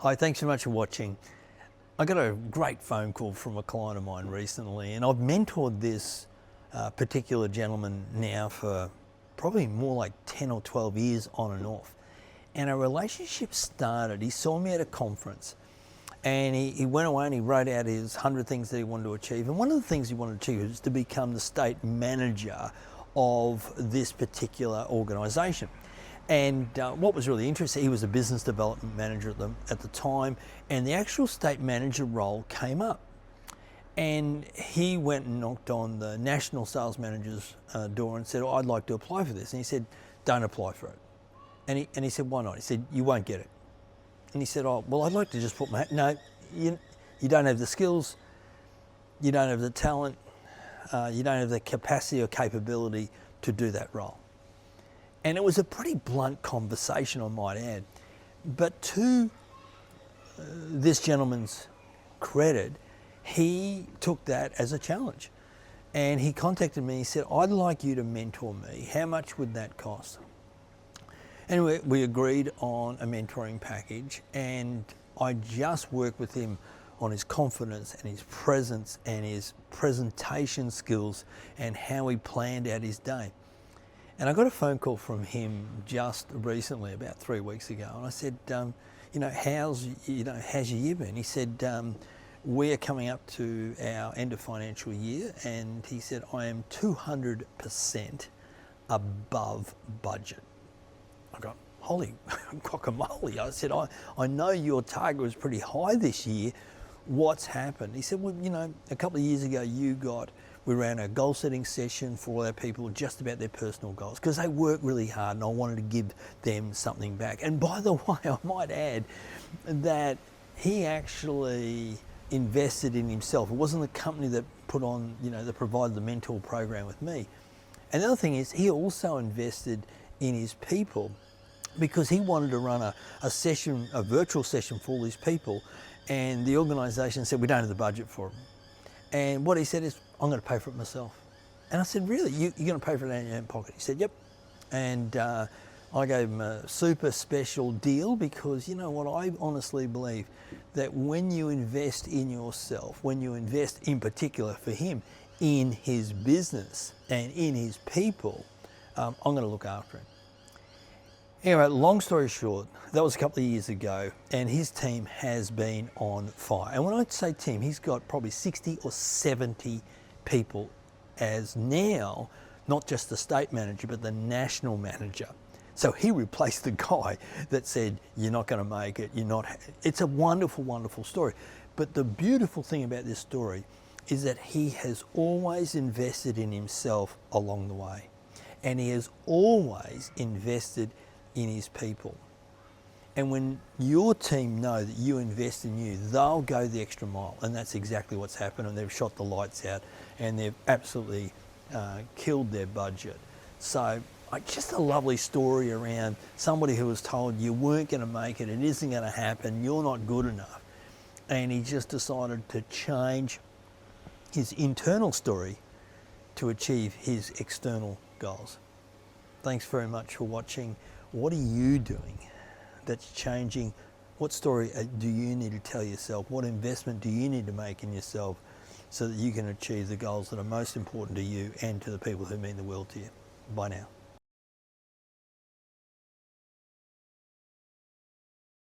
Hi, thanks so much for watching. I got a great phone call from a client of mine recently, and I've mentored this particular gentleman now for probably more like 10 or 12 years on and off. And our relationship started, he saw me at a conference and he went away and he wrote out his 100 things that he wanted to achieve. And one of the things he wanted to achieve was to become the state manager of this particular organisation. And what was really interesting, he was a business development manager at the time, and the actual state manager role came up. And he went and knocked on the national sales manager's door and said, oh, I'd like to apply for this. And he said, don't apply for it. And he said, why not? He said, you won't get it. And he said, oh, well, I'd like to just put my, no, you don't have the skills, you don't have the talent, you don't have the capacity or capability to do that role. And it was a pretty blunt conversation, I might add. But to this gentleman's credit, he took that as a challenge. And he contacted me, he said, I'd like you to mentor me. How much would that cost? Anyway, we agreed on a mentoring package, and I just worked with him on his confidence and his presence and his presentation skills and how he planned out his day. And I got a phone call from him just recently, about 3 weeks ago, and I said, how's your year been? He said, we're coming up to our end of financial year, and he said, I am 200% above budget. I got, holy guacamole. I said, I know your target was pretty high this year. What's happened? He said, well, a couple of years ago we ran a goal setting session for all our people just about their personal goals because they work really hard and I wanted to give them something back. And by the way, I might add that he actually invested in himself. It wasn't the company that put on, that provided the mentor program with me. And the other thing is he also invested in his people because he wanted to run a session, a virtual session for all his people, and the organisation said, we don't have the budget for it. And what he said is, I'm going to pay for it myself. And I said, really? You're going to pay for it out of your own pocket? He said, yep. And I gave him a super special deal because, you know what, I honestly believe that when you invest in yourself, when you invest in particular for him, in his business and in his people, I'm going to look after him. Anyway, long story short, that was a couple of years ago, and his team has been on fire. And when I say team, he's got probably 60 or 70 people as now, not just the state manager, but the national manager. So he replaced the guy that said, you're not going to make it, it's a wonderful, wonderful story. But the beautiful thing about this story is that he has always invested in himself along the way. And he has always invested in his people. And when your team know that you invest in you, they'll go the extra mile. And that's exactly what's happened. And they've shot the lights out and they've absolutely killed their budget. So just a lovely story around somebody who was told you weren't going to make it, it isn't going to happen, you're not good enough. And he just decided to change his internal story to achieve his external goals. Thanks very much for watching. What are you doing that's changing? What story do you need to tell yourself? What investment do you need to make in yourself so that you can achieve the goals that are most important to you and to the people who mean the world to you? Bye now.